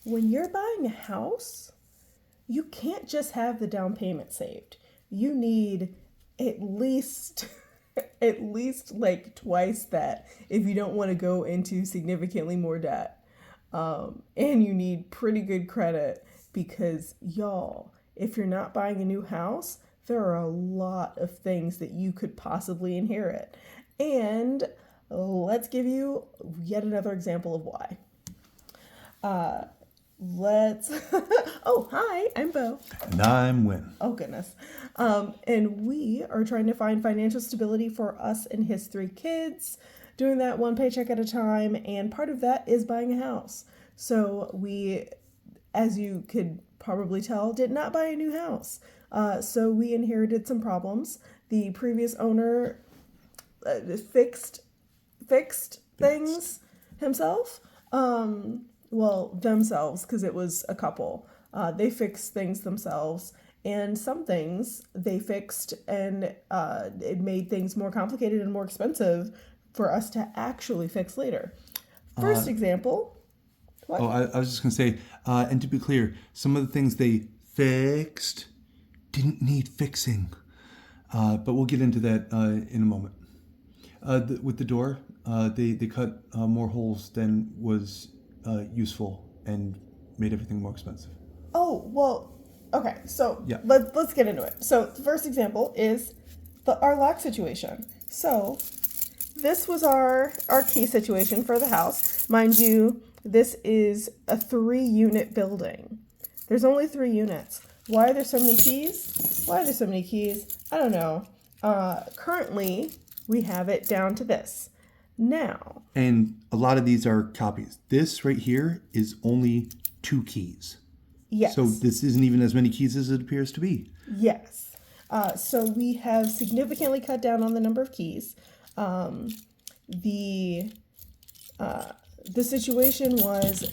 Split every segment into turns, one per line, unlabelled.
when you're buying a house, you can't just have the down payment saved. You need at least at least like twice that if you don't want to go into significantly more debt. And you need pretty good credit because y'all, if you're not buying a new house, there are a lot of things that you could possibly inherit. And let's give you yet another example of why. Oh, hi, I'm Bo.
And I'm Win.
Oh, goodness. And we are trying to find financial stability for us and his 3 kids, doing that one paycheck at a time. And part of that is buying a house. So we, as you could probably tell, did not buy a new house. So we inherited some problems. The previous owner fixed things himself. Well, themselves, because it was a couple. They fixed things themselves, and some things they fixed, and it made things more complicated and more expensive for us to actually fix later. First example. What?
Oh, I was just going to say, and to be clear, some of the things they fixed didn't need fixing. But we'll get into that in a moment. With the door, they cut more holes than was useful and made everything more expensive.
Oh, well, okay, so
Yeah.
let's get into it. So the first example is our lock situation. So this was our key situation for the house. Mind you, this is a 3-unit building. There's only 3 units. Why are there so many keys? I don't know. Currently, we have it down to this. Now.
And a lot of these are copies. This right here is only 2 keys.
Yes.
So this isn't even as many keys as it appears to be.
Yes. So we have significantly cut down on the number of keys. The situation was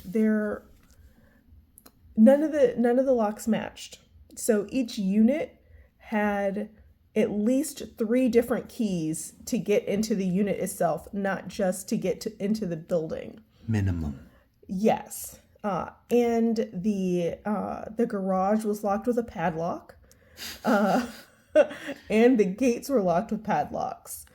none of the locks matched. So each unit had at least 3 different keys to get into the unit itself, not just to get into the building.
Minimum.
Yes. And the garage was locked with a padlock. And the gates were locked with padlocks,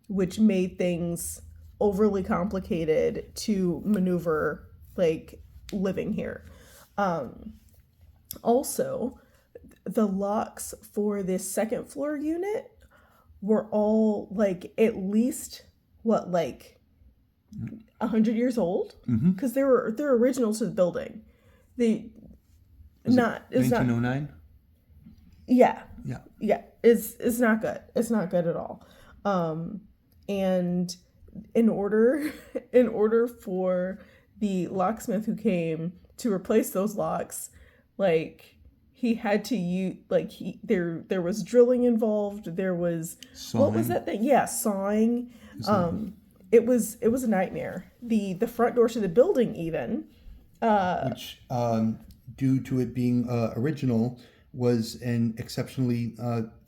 which made things overly complicated to maneuver, like, living here. Also, the locks for this 2nd floor unit were all, like, at least, 100 years old? Because they're original to the building. It's
1909?
Yeah.
Yeah.
It's not good. It's not good at all. And in order for the locksmith who came to replace those locks, like, he had to use, like, there was drilling involved. There was
Sawing.
What was that thing? Yeah, sawing. It was a nightmare. The front door to the building even.
Which, due to it being original, was an exceptionally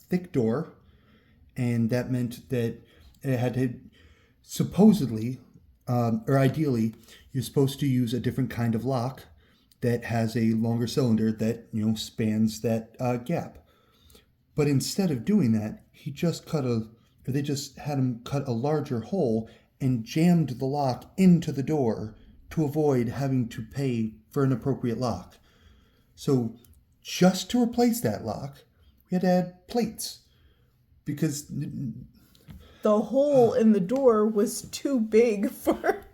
thick door, and that meant that it had to supposedly, or ideally, you're supposed to use a different kind of lock that has a longer cylinder that, spans that gap. But instead of doing that, they just had him cut a larger hole and jammed the lock into the door to avoid having to pay for an appropriate lock. So just to replace that lock, we had to add plates because
the hole in the door was too big for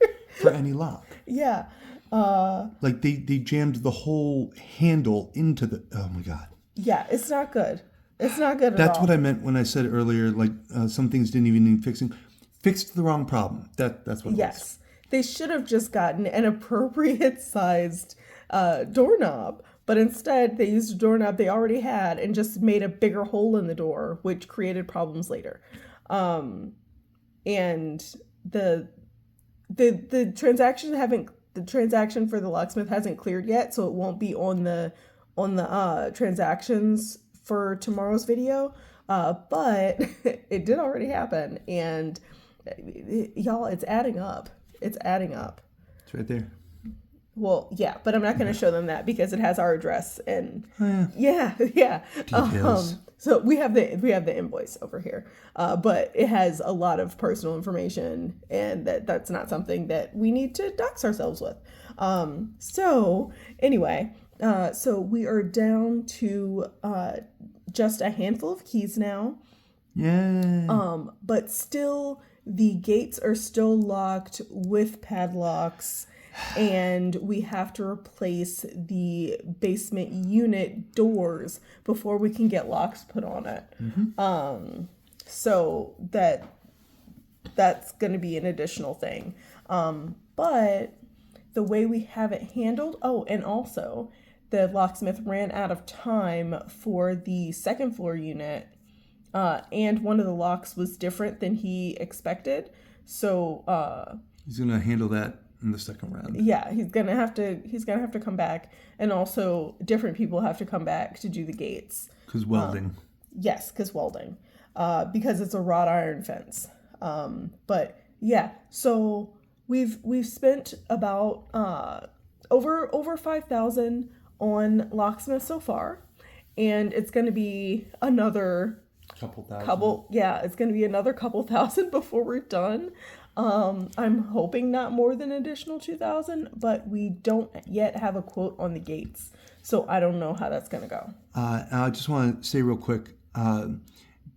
any lock.
Yeah.
Like they jammed the whole handle into the. Oh my God.
Yeah, it's not good. It's not good at all.
That's what I meant when I said earlier. Like some things didn't even need fixing. Fixed the wrong problem. That's what it was.
Yes, they should have just gotten an appropriate sized doorknob, but instead they used a doorknob they already had and just made a bigger hole in the door, which created problems later. And the transaction for the locksmith hasn't cleared yet, so it won't be on the transactions for tomorrow's video. But it did already happen, and y'all, it's adding up. It's adding up.
It's right there.
Well, yeah, but I'm not going to show them that because it has our address and yeah,
Details.
so we have the invoice over here, but it has a lot of personal information, and that's not something that we need to dox ourselves with. So anyway, so we are down to just a handful of keys now.
Yay.
But still, the gates are still locked with padlocks, and we have to replace the basement unit doors before we can get locks put on it. So that's going to be an additional thing. But the way we have it handled, oh, and also the locksmith ran out of time for the second floor unit, and one of the locks was different than he expected. So
He's going to handle that in the second round.
yeah, he's gonna have to come back, and also different people have to come back to do the gates.
Because welding.
Yes, because welding, because it's a wrought iron fence. But yeah, so we've spent about over 5,000 on locksmith so far, and it's going to be another it's going to be another couple thousand before we're done. I'm hoping not more than an additional 2,000, but we don't yet have a quote on the gates, so I don't know how that's going to go.
I just want to say real quick,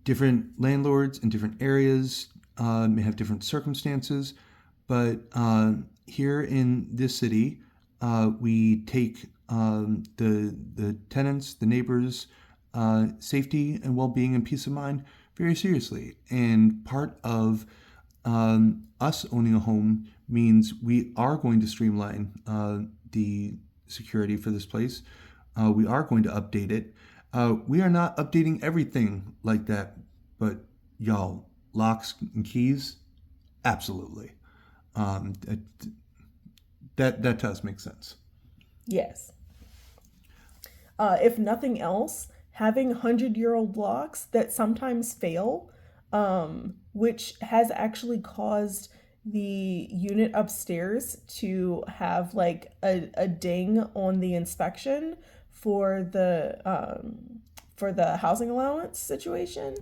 different landlords in different areas may have different circumstances, but here in this city, we take the tenants, the neighbors' safety and well-being and peace of mind very seriously. And part of us owning a home means we are going to streamline the security for this place. We are going to update it. We are not updating everything like that, but y'all, locks and keys, absolutely. That does make sense.
Yes. If nothing else, having 100-year-old locks that sometimes fail, which has actually caused the unit upstairs to have like a ding on the inspection for the housing allowance situation.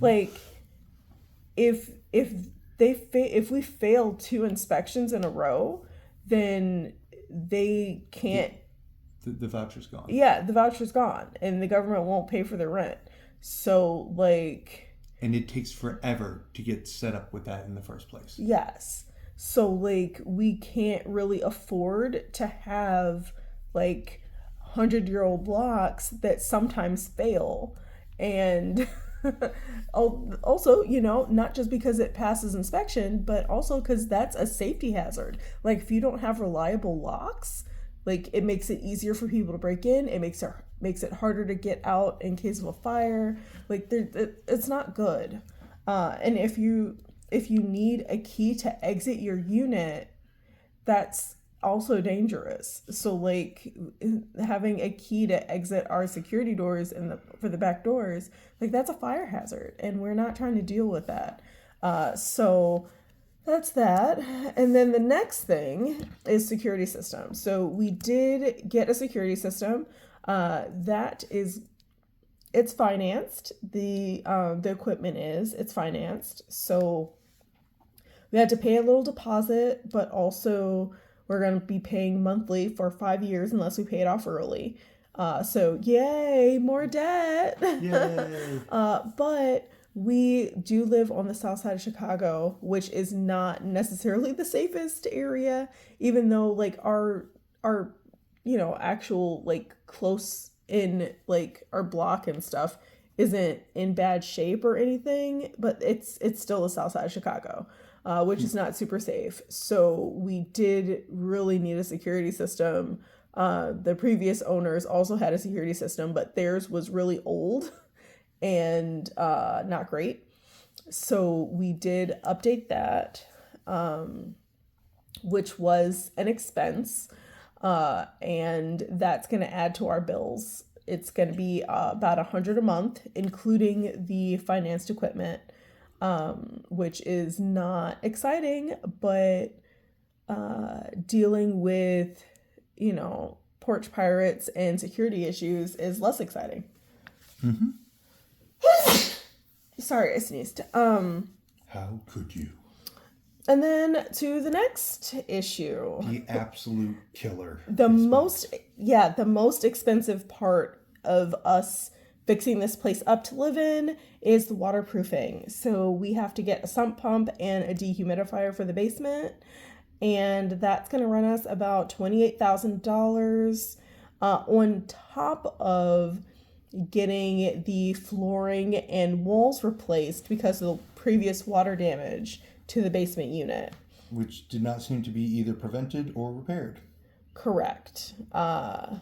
Like if we fail 2 inspections in a row, then they can't.
The voucher's gone.
Yeah, the voucher's gone, and the government won't pay for the rent. So like.
And it takes forever to get set up with that in the first place.
Yes. So like we can't really afford to have like 100-year-old locks that sometimes fail. And also, not just because it passes inspection, but also because that's a safety hazard. Like if you don't have reliable locks, like it makes it easier for people to break in. It makes it harder to get out in case of a fire. Like it's not good. And if you need a key to exit your unit, that's also dangerous. So like having a key to exit our security doors for the back doors, like that's a fire hazard, and we're not trying to deal with that. So that's that. And then the next thing is security system. So we did get a security system. It's financed. The equipment it's financed. So we had to pay a little deposit, but also we're going to be paying monthly for 5 years unless we pay it off early. So yay, more debt.
Yay.
But we do live on the south side of Chicago, which is not necessarily the safest area, even though like our actual like close in like our block and stuff isn't in bad shape or anything, but it's still the south side of Chicago, which is not super safe. So we did really need a security system. The previous owners also had a security system, but theirs was really old and not great. So we did update that, which was an expense, and that's going to add to our bills. It's going to be about $100 a month, including the financed equipment, which is not exciting, but dealing with porch pirates and security issues is less exciting. Sorry, I sneezed.
How could you?
And then to the next issue.
The absolute killer.
The most expensive part of us fixing this place up to live in is the waterproofing. So we have to get a sump pump and a dehumidifier for the basement. And that's going to run us about $28,000 on top of getting the flooring and walls replaced because of the previous water damage to the basement unit.
Which did not seem to be either prevented or repaired.
Correct. The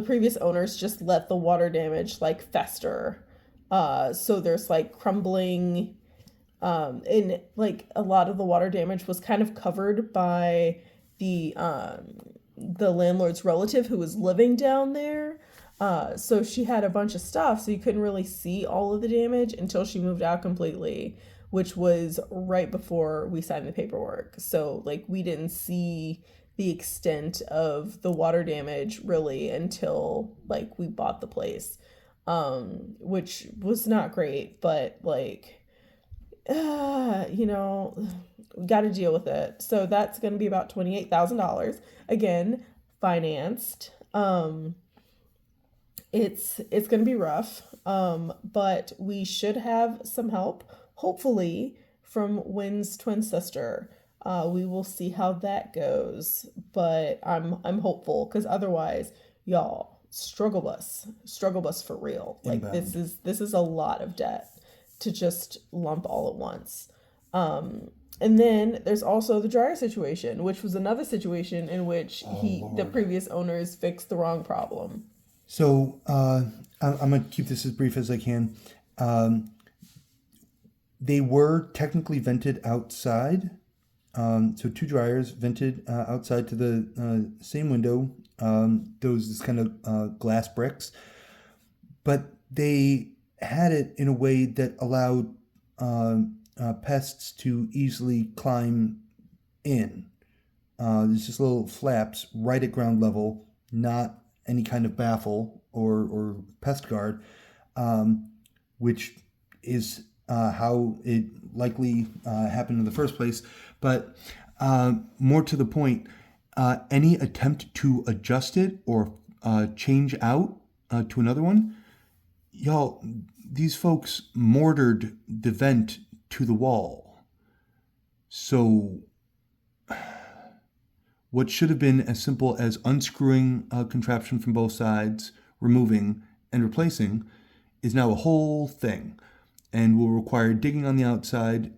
previous owners just let the water damage fester. So there's crumbling, and a lot of the water damage was kind of covered by the landlord's relative who was living down there. So she had a bunch of stuff, so you couldn't really see all of the damage until she moved out completely, which was right before we signed the paperwork. So we didn't see the extent of the water damage really until we bought the place, which was not great, but we got to deal with it. So that's going to be about $28,000, again, financed. It's going to be rough, but we should have some help, hopefully, from Wynn's twin sister. We will see how that goes, but I'm hopeful, because otherwise, y'all, struggle bus for real. This is a lot of debt to just lump all at once. And then there's also the dryer situation, which was another situation in which the previous owners fixed the wrong problem.
So I'm going to keep this as brief as I can. They were technically vented outside. So two dryers vented outside to the same window. Those kind of glass bricks. But they had it in a way that allowed pests to easily climb in. There's just little flaps right at ground level, not any kind of baffle or pest guard, which is how it likely happened in the first place. But more to the point, any attempt to adjust it or change out to another one, y'all, these folks mortared the vent to the wall. So what should have been as simple as unscrewing a contraption from both sides, removing, and replacing is now a whole thing, and will require digging on the outside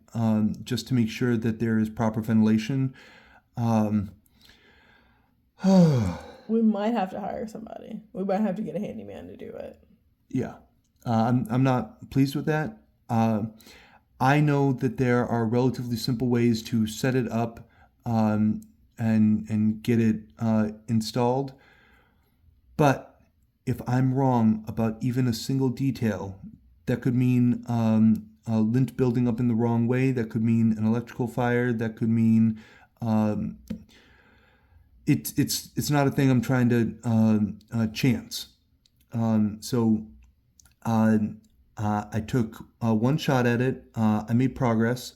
just to make sure that there is proper ventilation.
We might have to hire somebody. We might have to get a handyman to do it.
Yeah. I'm not pleased with that. I know that there are relatively simple ways to set it up and get it installed. But if I'm wrong about even a single detail, that could mean a lint building up in the wrong way. That could mean an electrical fire. That could mean it's not a thing I'm trying to chance. So I took one shot at it. I made progress.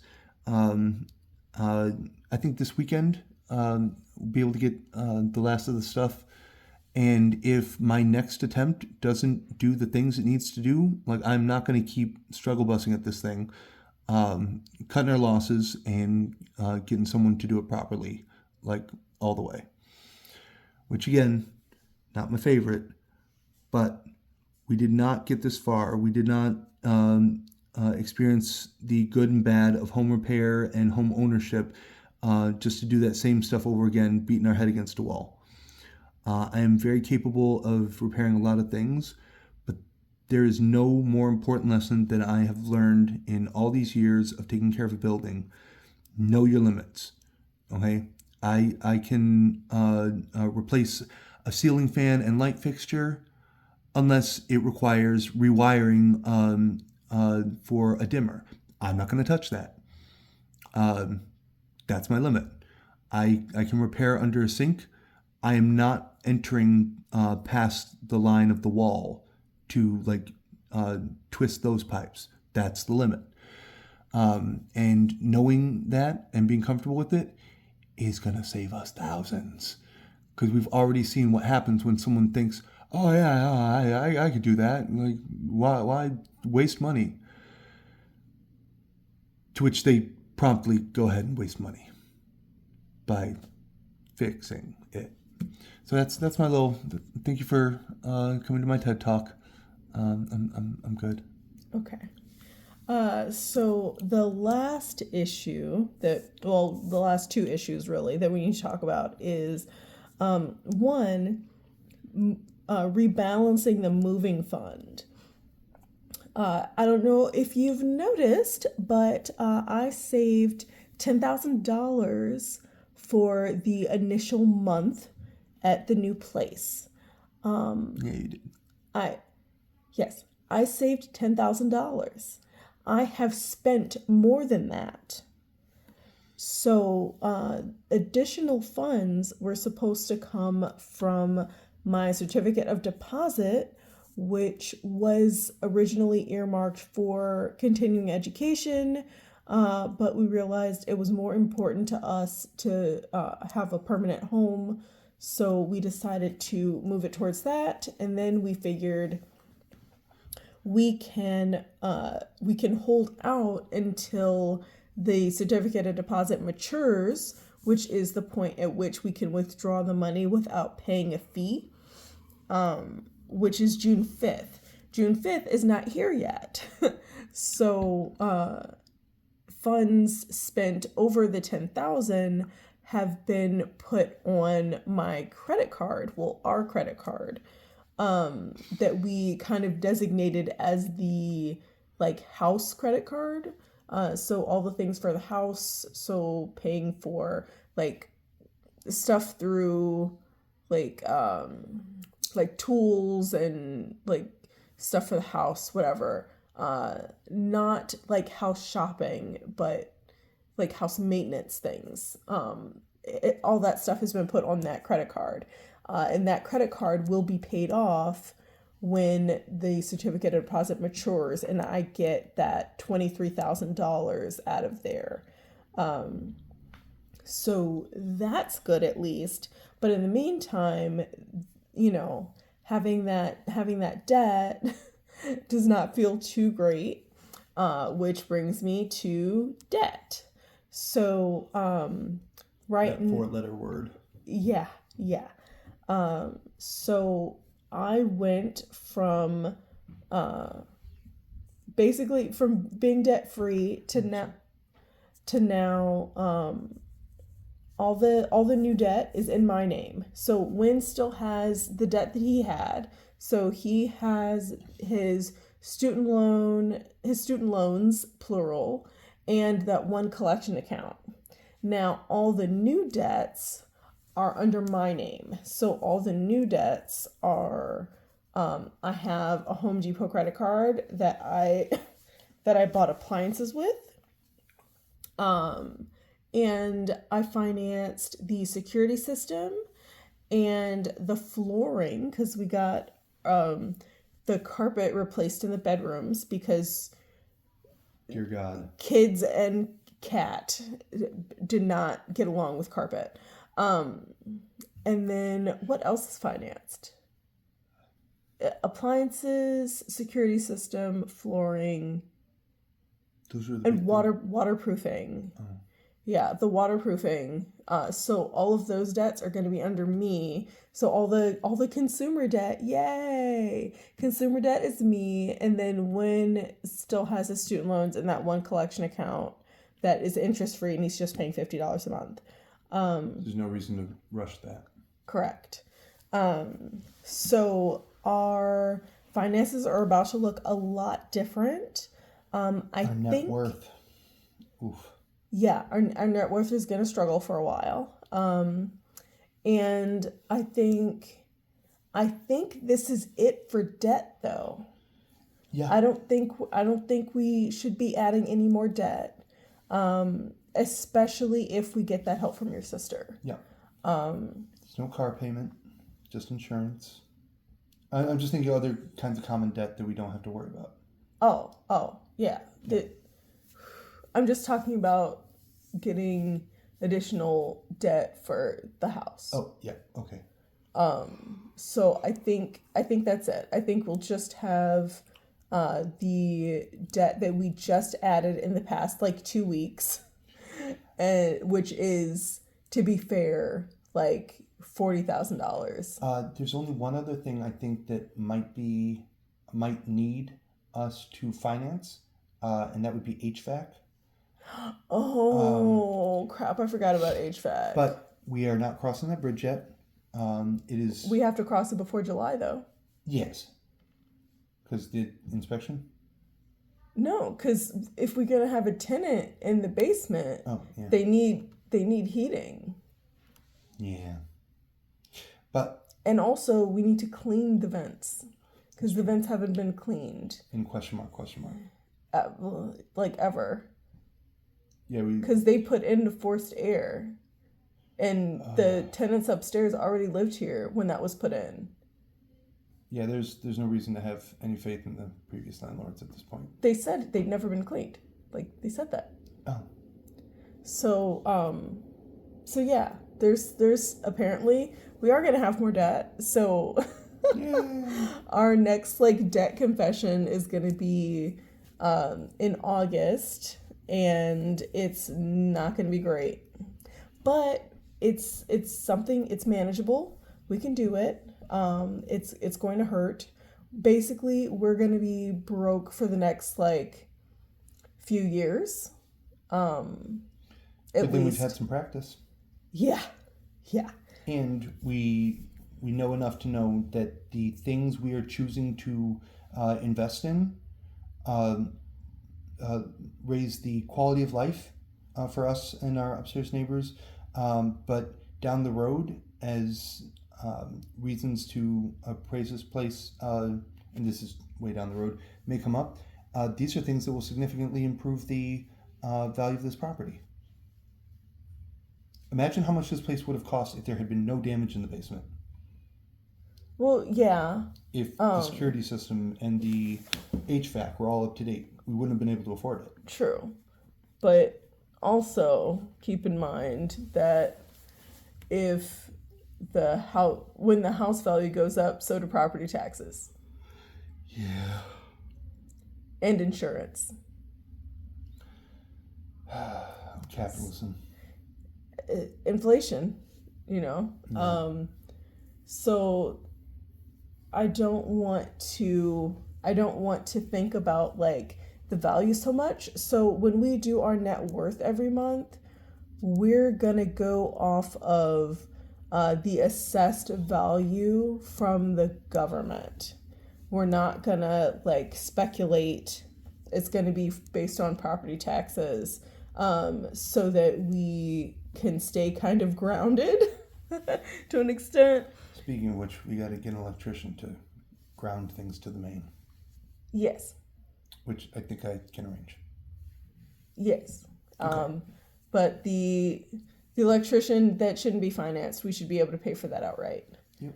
I think this weekend we'll be able to get the last of the stuff. And if my next attempt doesn't do the things it needs to do, I'm not going to keep struggle busing at this thing, cutting our losses and getting someone to do it properly, all the way. Which again, not my favorite, but we did not get this far. We did not experience the good and bad of home repair and home ownership just to do that same stuff over again, beating our head against a wall. I am very capable of repairing a lot of things, but there is no more important lesson that I have learned in all these years of taking care of a building. Know your limits, okay? I can replace a ceiling fan and light fixture unless it requires rewiring for a dimmer. I'm not going to touch that. That's my limit. I can repair under a sink. I am not entering past the line of the wall to twist those pipes. That's the limit. And knowing that and being comfortable with it is going to save us thousands. Because we've already seen what happens when someone thinks, oh, yeah, I could do that. Like, why waste money? To which they promptly go ahead and waste money by fixing it. So that's my little. Thank you for coming to my TED Talk. I'm good.
Okay. So the last issue the last two issues really that we need to talk about is one, rebalancing the moving fund. I don't know if you've noticed, but I saved $10,000 for the initial month at the new place.
Yeah, you did.
I saved $10,000. I have spent more than that. So additional funds were supposed to come from my certificate of deposit, which was originally earmarked for continuing education, but we realized it was more important to us to have a permanent home, so we decided to move it towards that, and then we figured we can hold out until the certificate of deposit matures, which is the point at which we can withdraw the money without paying a fee, which is June 5th. June 5th is not here yet. So funds spent over the $10,000 have been put on my credit card, our credit card, that we kind of designated as the house credit card. So all the things for the house, so paying for stuff through tools and stuff for the house, whatever. Not house shopping, but house maintenance things. All that stuff has been put on that credit card. And that credit card will be paid off when the certificate of deposit matures and I get that $23,000 out of there. So that's good at least. But in the meantime, having that debt does not feel too great, which brings me to debt. So
That 4-letter word.
Yeah. So I went from basically from being debt free to now all the new debt is in my name. So Wynn still has the debt that he had. So he has his student loans plural and that one collection account. Now all the new debts are under my name. So all the new debts are, I have a Home Depot credit card that I bought appliances with. And I financed the security system and the flooring because we got the carpet replaced in the bedrooms because
dear God,
kids and cat did not get along with carpet. And then what else is financed? Appliances, security system, flooring, and waterproofing. Oh. Yeah, the waterproofing. So all of those debts are going to be under me. So all the consumer debt, yay! Consumer debt is me, and then Wynn still has his student loans in that one collection account that is interest free, and he's just paying $50 a month.
There's no reason to rush that.
Correct. So our finances are about to look a lot different. Our net
worth. Oof.
Yeah, our net worth is going to struggle for a while. And I think this is it for debt though.
Yeah.
I don't think we should be adding any more debt. Especially if we get that help from your sister.
Yeah. There's no car payment, just insurance. I'm just thinking of other kinds of common debt that we don't have to worry about.
Yeah. I'm just talking about getting additional debt for the house.
Oh, yeah, okay.
So I think that's it. I think we'll just have the debt that we just added in the past like 2 weeks, and which is, to be fair, like $40,000.
There's only one other thing I think that might need us to finance, and that would be HVAC.
Oh, crap, I forgot about HVAC.
But we are not crossing that bridge yet. It is...
We have to cross it before July, though.
Yes. Because the inspection?
No, because if we're going to have a tenant in the basement, they need heating.
Yeah. But...
And also, we need to clean the vents, because the vents haven't been cleaned.
In question mark.
Like ever.
Yeah,
because they put in the forced air, and the tenants upstairs already lived here when that was put in.
Yeah, there's no reason to have any faith in the previous landlords at this point.
They said they'd never been cleaned. Like, they said that.
Oh.
So yeah, there's apparently we are gonna have more debt. So our next like debt confession is gonna be in August. And it's not going to be great, but it's something, it's manageable. We can do it. It's going to hurt. Basically, we're going to be broke for the next like few years. At
least we've had some practice. Yeah. And we know enough to know that the things we are choosing to invest in raise the quality of life for us and our upstairs neighbors, but down the road, as reasons to appraise this place, and this is way down the road, may come up, these are things that will significantly improve the value of this property. Imagine how much this place would have cost if there had been no damage in the basement.
Well, yeah.
If the security system and the HVAC were all up to date, we wouldn't have been able to afford it.
True. But also keep in mind that when the house value goes up, so do property taxes.
Yeah.
And insurance.
Capitalism.
Inflation, Yeah. So I don't want to think about like the value so much. So when we do our net worth every month, we're gonna go off of the assessed value from the government. We're not gonna like speculate. It's gonna be based on property taxes, so that we can stay kind of grounded to an extent.
Speaking of which, we got to get an electrician to ground things to the main.
Yes.
Which I think I can arrange.
Yes. Okay. But the electrician, that shouldn't be financed. We should be able to pay for that outright.
Yep.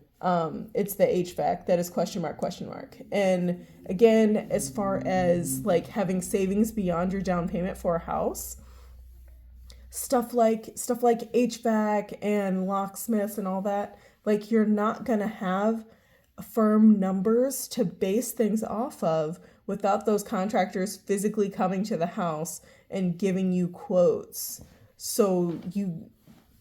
It's the HVAC that is question mark. And again, as far as like having savings beyond your down payment for a house, stuff like HVAC and locksmiths and all that, like you're not gonna have firm numbers to base things off of without those contractors physically coming to the house and giving you quotes. So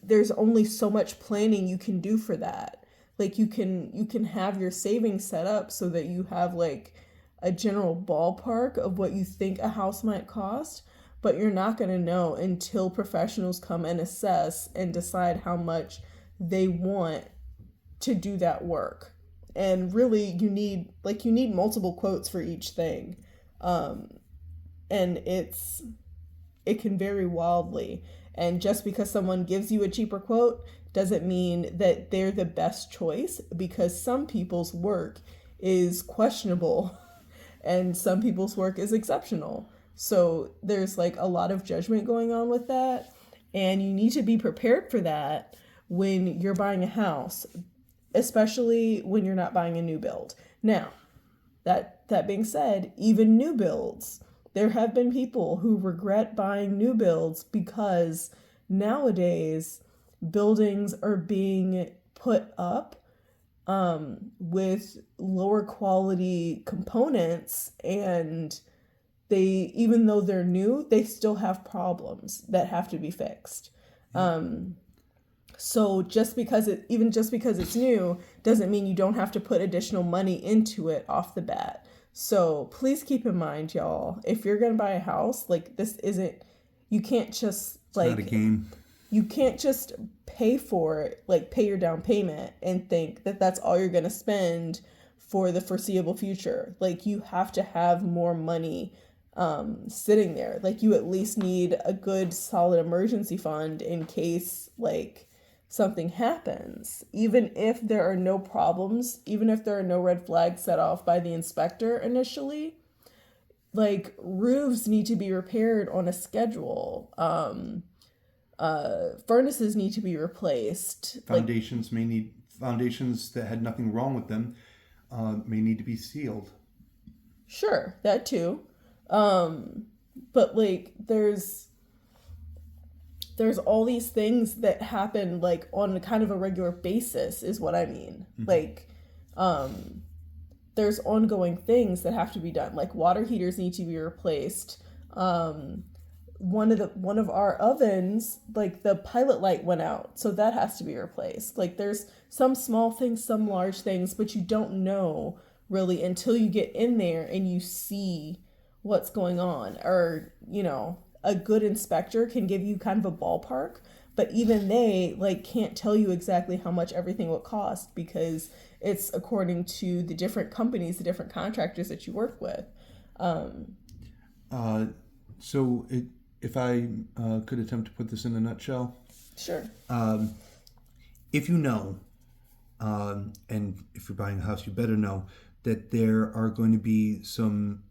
there's only so much planning you can do for that. Like you can have your savings set up so that you have like a general ballpark of what you think a house might cost, but you're not going to know until professionals come and assess and decide how much they want to do that work. And really you need multiple quotes for each thing. And it can vary wildly. And just because someone gives you a cheaper quote doesn't mean that they're the best choice, because some people's work is questionable and some people's work is exceptional. So there's like a lot of judgment going on with that, and you need to be prepared for that when you're buying a house, especially when you're not buying a new build. Now, that being said, even new builds, there have been people who regret buying new builds because nowadays buildings are being put up with lower quality components, and they, even though they're new, they still have problems that have to be fixed. So just because it's new doesn't mean you don't have to put additional money into it off the bat. So please keep in mind, y'all, if you're going to buy a house, like, this isn't, you can't just like,
Not a game.
you can't just pay for it, like pay your down payment and think that that's all you're going to spend for the foreseeable future. Like, you have to have more money sitting there. Like, you at least need a good solid emergency fund in case like something happens. Even if there are no problems, even if there are no red flags set off by the inspector initially, like, roofs need to be repaired on a schedule. Furnaces need to be replaced.
Foundations that had nothing wrong with them may need to be sealed.
Sure, that too. But like, there's all these things that happen like on kind of a regular basis is what I mean. Mm-hmm. Like, there's ongoing things that have to be done. Like, water heaters need to be replaced. One of our ovens, like, the pilot light went out, so that has to be replaced. Like, there's some small things, some large things, but you don't know really until you get in there and you see what's going on. Or, you know, a good inspector can give you kind of a ballpark, but even they like can't tell you exactly how much everything will cost because it's according to the different companies, the different contractors that you work with.
If I could attempt to put this in a nutshell.
Sure.
If you know, and if you're buying a house, you better know that there are going to be some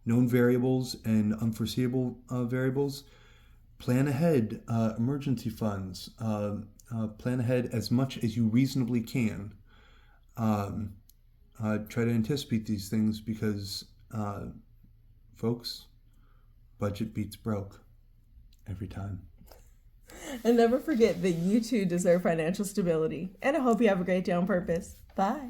known variables and unforeseeable variables. Plan ahead, emergency funds. Plan ahead as much as you reasonably can. Try to anticipate these things because, folks, budget beats broke every time.
And never forget that you too deserve financial stability. And I hope you have a great day on purpose. Bye.